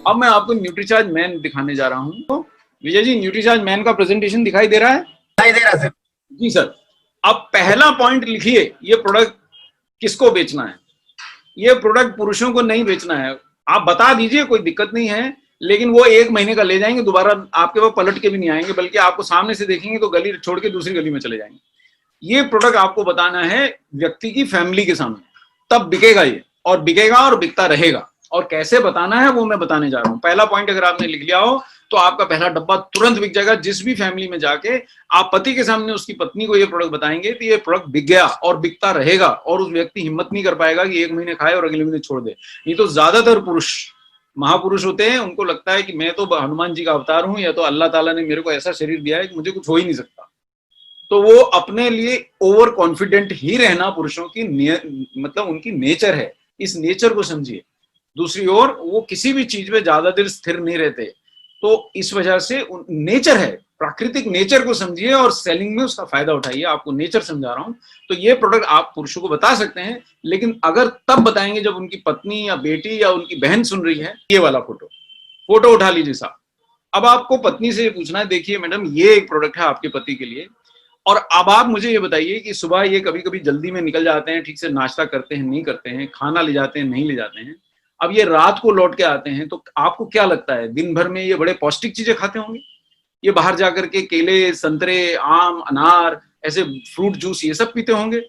अब मैं आपको न्यूट्रीचार्ज मैन दिखाने जा रहा हूँ। तो विजय जी, न्यूट्रीचार्ज मैन का प्रेजेंटेशन दिखाई दे रहा है? दिखाई दे रहा है सर। जी सर। अब पहला पॉइंट लिखिए, ये प्रोडक्ट किसको बेचना है। ये प्रोडक्ट पुरुषों को नहीं बेचना है। आप बता दीजिए, कोई दिक्कत नहीं है, लेकिन वो 1 महीने का ले जाएंगे, दोबारा आपके पास पलट के भी नहीं आएंगे, बल्कि आपको सामने से देखेंगे तो गली छोड़ के दूसरी गली में चले जाएंगे। ये प्रोडक्ट आपको बताना है व्यक्ति की फैमिली के सामने, तब बिकेगा ये, और बिकेगा और बिकता रहेगा। और कैसे बताना है वो मैं बताने जा रहा हूं। पहला पॉइंट अगर आपने लिख लिया हो तो आपका पहला डब्बा तुरंत बिक जाएगा। जिस भी फैमिली में जाके आप पति के सामने उसकी पत्नी को ये प्रोडक्ट बताएंगे तो ये प्रोडक्ट बिक गया और बिकता रहेगा, और उस व्यक्ति हिम्मत नहीं कर पाएगा कि 1 महीने खाए और अगले महीने छोड़ दे। नहीं तो ज्यादातर पुरुष महापुरुष होते हैं, उनको लगता है कि मैं तो हनुमान जी का अवतार हूं, या तो अल्लाह ताला ने मेरे को ऐसा शरीर दिया है कि मुझे कुछ हो ही नहीं सकता। तो वो अपने लिए ओवर कॉन्फिडेंट ही रहना पुरुषों की मतलब उनकी नेचर है। इस नेचर को समझिए। दूसरी ओर वो किसी भी चीज में ज्यादा देर स्थिर नहीं रहते, तो इस वजह से नेचर है, प्राकृतिक नेचर को समझिए और सेलिंग में उसका फायदा उठाइए। आपको नेचर समझा रहा हूं। तो ये प्रोडक्ट आप पुरुषों को बता सकते हैं, लेकिन अगर तब बताएंगे जब उनकी पत्नी या बेटी या उनकी बहन सुन रही है। ये वाला फोटो फोटो उठा लीजिए साहब। अब आपको पत्नी से ये पूछना है, देखिए मैडम, ये एक प्रोडक्ट है आपके पति के लिए, और अब आप मुझे ये बताइए कि सुबह ये कभी कभी जल्दी में निकल जाते हैं, ठीक से नाश्ता करते हैं नहीं करते हैं, खाना ले जाते हैं नहीं ले जाते हैं, अब ये रात को लौट के आते हैं, तो आपको क्या लगता है दिन भर में ये बड़े पौष्टिक चीजें खाते होंगे? ये बाहर जाकर के केले, संतरे, आम, अनार, ऐसे फ्रूट जूस ये सब पीते होंगे।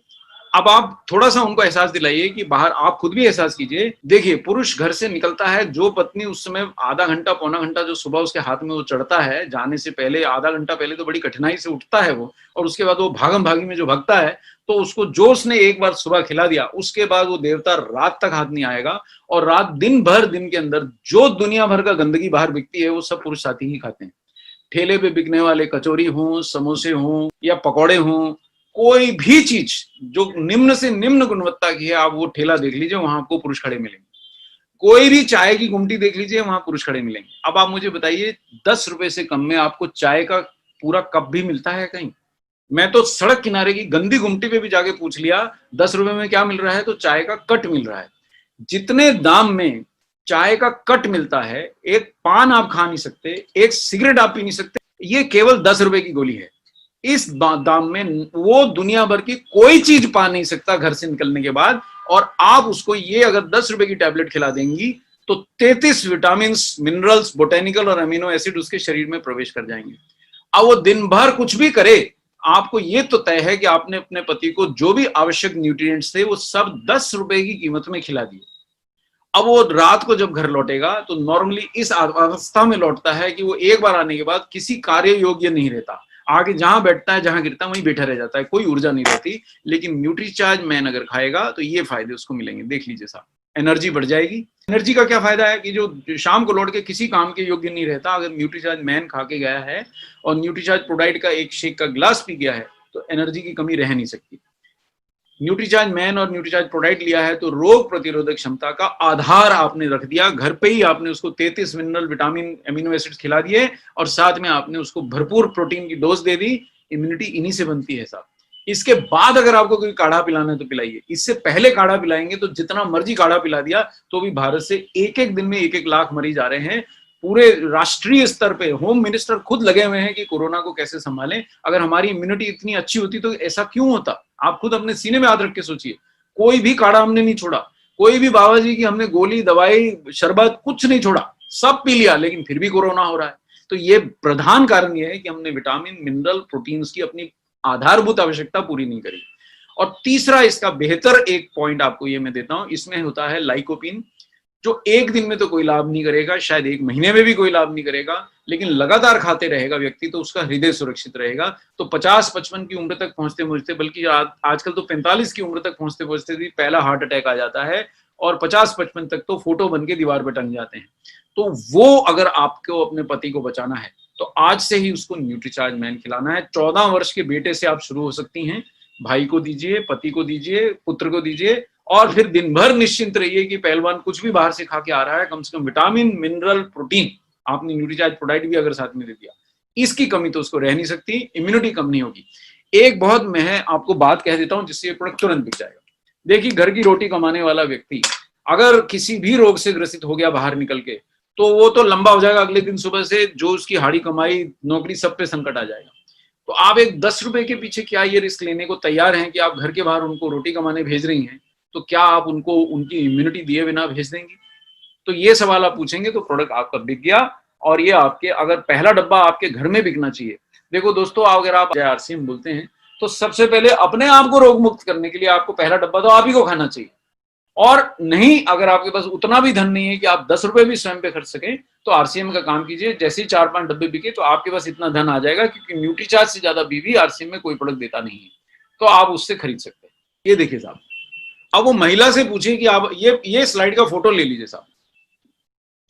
अब आप थोड़ा सा उनको एहसास दिलाइए कि बाहर, आप खुद भी एहसास कीजिए। देखिए, पुरुष घर से निकलता है, जो पत्नी उस समय आधा घंटा पौना घंटा जो सुबह उसके हाथ में वो चढ़ता है, जाने से पहले आधा घंटा पहले तो बड़ी कठिनाई से उठता है वो, और उसके बाद वो भागम भागी में जो भगता है, तो उसको जो उसने एक बार सुबह खिला दिया, उसके बाद वो देवता रात तक हाथ नहीं आएगा। और रात दिन भर, दिन के अंदर जो दुनिया भर का गंदगी बाहर बिकती है वो सब पुरुष साथी ही खाते हैं। ठेले पे बिकने वाले कचौरी हों, समोसे हों या पकौड़े हों, कोई भी चीज जो निम्न से निम्न गुणवत्ता की है, आप वो ठेला देख लीजिए, वहां आपको पुरुष खड़े मिलेंगे। कोई भी चाय की गुमटी देख लीजिए, वहां पुरुष खड़े मिलेंगे। अब आप मुझे बताइए, 10 रुपए से कम में आपको चाय का पूरा कप भी मिलता है कहीं? मैं तो सड़क किनारे की गंदी गुमटी पे भी जाके पूछ लिया, 10 रुपए में क्या मिल रहा है, तो चाय का कट मिल रहा है। जितने दाम में चाय का कट मिलता है, एक पान आप खा नहीं सकते, एक सिगरेट आप पी नहीं सकते, ये केवल 10 रुपए की गोली है। इस दाम में वो दुनिया भर की कोई चीज पा नहीं सकता घर से निकलने के बाद। और आप उसको ये अगर 10 रुपए की टैबलेट खिला देंगी तो 33 विटामिन, मिनरल्स, बोटेनिकल और अमीनो एसिड उसके शरीर में प्रवेश कर जाएंगे। अब वो दिन भर कुछ भी करे, आपको ये तो तय है कि आपने अपने पति को जो भी आवश्यक न्यूट्रिएंट्स थे वो सब 10 रुपए की कीमत में खिला दिए। अब वो रात को जब घर लौटेगा तो नॉर्मली इस अवस्था में लौटता है कि वो एक बार आने के बाद किसी कार्य योग्य नहीं रहता। आगे जहां बैठता है, जहां गिरता है, वहीं बैठा रह जाता है, कोई ऊर्जा नहीं रहती। लेकिन न्यूट्रीचार्ज मैन अगर खाएगा तो ये फायदे उसको मिलेंगे। देख लीजिए साहब, एनर्जी बढ़ जाएगी। एनर्जी का क्या फायदा है कि जो शाम को लौट के किसी काम के योग्य नहीं रहता, अगर न्यूट्रीचार्ज मैन खा के गया है और न्यूट्रीचार्ज प्रोडाइट का एक शेक का ग्लास पी गया है, तो एनर्जी की कमी रह नहीं सकती। न्यूट्रीचार्ज मैन और न्यूट्रीचार्ज प्रोडाइट लिया है तो रोग प्रतिरोधक क्षमता का आधार आपने रख दिया। घर पे ही आपने उसको 33 मिनरल, विटामिन, एमिनो एसिड्स खिला दिए, और साथ में आपने उसको भरपूर प्रोटीन की डोज दे दी। इम्यूनिटी इन्हीं से बनती है साहब। इसके बाद अगर आपको कोई काढ़ा पिलाना है तो पिलाइए। इससे पहले काढ़ा पिलाएंगे तो जितना मर्जी काढ़ा पिला दिया तो भी भारत से एक एक दिन में 1-1 लाख मरीज आ रहे हैं। पूरे राष्ट्रीय स्तर पे होम मिनिस्टर खुद लगे हुए हैं कि कोरोना को कैसे संभालें। अगर हमारी इम्यूनिटी इतनी अच्छी होती तो ऐसा क्यों होता? आप खुद अपने सीने में हाथ रख के सोचिए। कोई भी काढ़ा हमने नहीं छोड़ा, कोई भी बाबा जी की हमने गोली, दवाई, शरबत कुछ नहीं छोड़ा, सब पी लिया, लेकिन फिर भी कोरोना हो रहा है। तो ये प्रधान कारण ये है कि हमने विटामिन, मिनरल, प्रोटीन्स की अपनी आधारभूत आवश्यकता पूरी नहीं करी। और तीसरा इसका बेहतर एक पॉइंट आपको ये मैं देता हूं, इसमें होता है लाइकोपिन, जो एक दिन में तो कोई लाभ नहीं करेगा, शायद एक महीने में भी कोई लाभ नहीं करेगा, लेकिन लगातार खाते रहेगा व्यक्ति तो उसका हृदय सुरक्षित रहेगा। तो 50-55 की उम्र तक पहुंचते पहुंचते, बल्कि आजकल तो 45 की उम्र तक पहुंचते पहुंचते भी पहला हार्ट अटैक आ जाता है, और 50-55 तक तो फोटो बन के दीवार पर टंग जाते हैं। तो वो अगर आपको अपने पति को बचाना है तो आज से ही उसको न्यूट्रीचार्ज मैन खिलाना है। 14 वर्ष के बेटे से आप शुरू हो सकती हैं, भाई को दीजिए, पति को दीजिए, पुत्र को दीजिए, और फिर दिन भर निश्चिंत रहिए कि पहलवान कुछ भी बाहर से खा के आ रहा है, कम से कम विटामिन, मिनरल, प्रोटीन आपने न्यूट्रीचार्ज प्रोडाइट भी अगर साथ में दे दिया, इसकी कमी तो उसको रह नहीं सकती। इम्यूनिटी कम नहीं होगी। एक बहुत मैं आपको बात कह देता हूं जिससे ये प्रोडक्ट तुरंत बिक जाएगा। देखिए, घर की रोटी कमाने वाला व्यक्ति अगर किसी भी रोग से ग्रसित हो गया बाहर निकल के, तो वो तो लंबा हो जाएगा, अगले दिन सुबह से जो उसकी हाड़ी कमाई नौकरी सब पे संकट आ जाएगा। तो आप एक 10 रुपए के पीछे क्या ये रिस्क लेने को तैयार हैं कि आप घर के बाहर उनको रोटी कमाने भेज रही हैं, तो क्या आप उनको उनकी इम्यूनिटी दिए बिना भेज देंगी? तो ये सवाल आप पूछेंगे तो प्रोडक्ट आपका बिक गया। और ये आपके अगर पहला डब्बा आपके घर में बिकना चाहिए। देखो दोस्तों, अगर आप आरसीएम बोलते हैं तो सबसे पहले अपने आप को रोग मुक्त करने के लिए आपको पहला डब्बा तो आप ही को खाना चाहिए। और नहीं, अगर आपके पास उतना भी धन नहीं है कि आप 10 रुपए भी स्वयं पे खर्च सकें, तो आरसीएम का काम कीजिए। जैसे ही 4-5 डब्बे बिके तो आपके पास इतना धन आ जाएगा, क्योंकि न्यूट्रीचार्ज से ज्यादा बीवी आरसीएम में कोई प्रोडक्ट देता नहीं है, तो आप उससे खरीद सकते हैं। ये देखिए साहब, अब वो महिला से पूछिए कि आप ये स्लाइड का फोटो ले लीजिए साहब,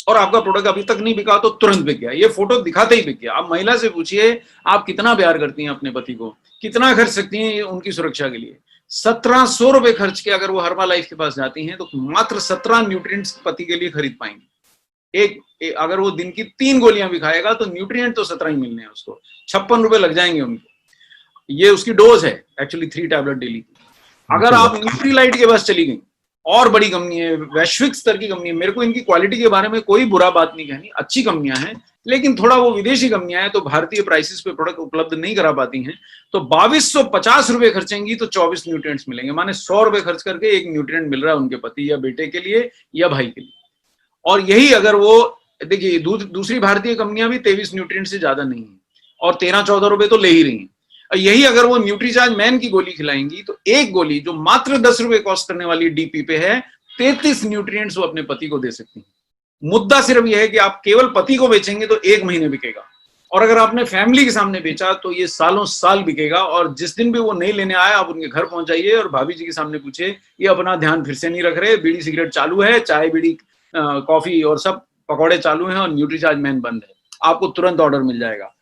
और आपका प्रोडक्ट अभी तक नहीं बिका तो तुरंत बिक गया, ये फोटो दिखाते ही बिक गया। आप महिला से पूछिए आप कितना प्यार करती हैं अपने पति को, कितना खर्च सकती हैं उनकी सुरक्षा के लिए। 1700 रुपए खर्च के अगर वो हर्बा लाइफ के पास जाती हैं तो मात्र 17 न्यूट्रिएंट्स पति के लिए खरीद पाएंगे। अगर वो दिन की 3 गोलियां भी खाएगा तो न्यूट्रिएंट तो 17 ही मिलने हैं उसको, 56 रुपए लग जाएंगे उनको। ये उसकी डोज है एक्चुअली, 3 टैबलेट डेली। अगर आप न्यूट्रीलाइट के पास चली गई, और बड़ी कंपनी है, वैश्विक स्तर की कंपनी है, मेरे को इनकी क्वालिटी के बारे में कोई बुरा बात नहीं कहनी, अच्छी कंपनियां हैं, लेकिन थोड़ा वो विदेशी कंपनियां हैं तो भारतीय प्राइसेस पे प्रोडक्ट उपलब्ध नहीं करा पाती हैं। तो 2250 रुपए खर्चेंगी तो 24 न्यूट्रिएंट्स मिलेंगे, माने 100 रुपए खर्च करके एक न्यूट्रिएंट मिल रहा है उनके पति या बेटे के लिए या भाई के लिए। और यही अगर वो देखिए दूसरी भारतीय कंपनियां भी 23 न्यूट्रिएंट से ज्यादा नहीं है और 13-14 रुपए तो ले ही रही हैं। यही अगर वो न्यूट्रीचार्ज मैन की गोली खिलाएंगी तो एक गोली जो मात्र 10 रुपए कॉस्ट करने वाली डीपी पे है, 33 न्यूट्रिएंट्स वो अपने पति को दे सकती हैं। मुद्दा सिर्फ यह है कि आप केवल पति को बेचेंगे तो 1 महीने बिकेगा, और अगर आपने फैमिली के सामने बेचा तो ये सालों साल बिकेगा। और जिस दिन भी वो नहीं लेने आए, आप उनके घर पहुंच जाइए और भाभी जी के सामने पूछे ये अपना ध्यान फिर से नहीं रख रहे, बीड़ी सिगरेट चालू है, चाय बीड़ी कॉफी और सब पकौड़े चालू हैं और न्यूट्रीचार्ज मैन बंद है, आपको तुरंत ऑर्डर मिल जाएगा।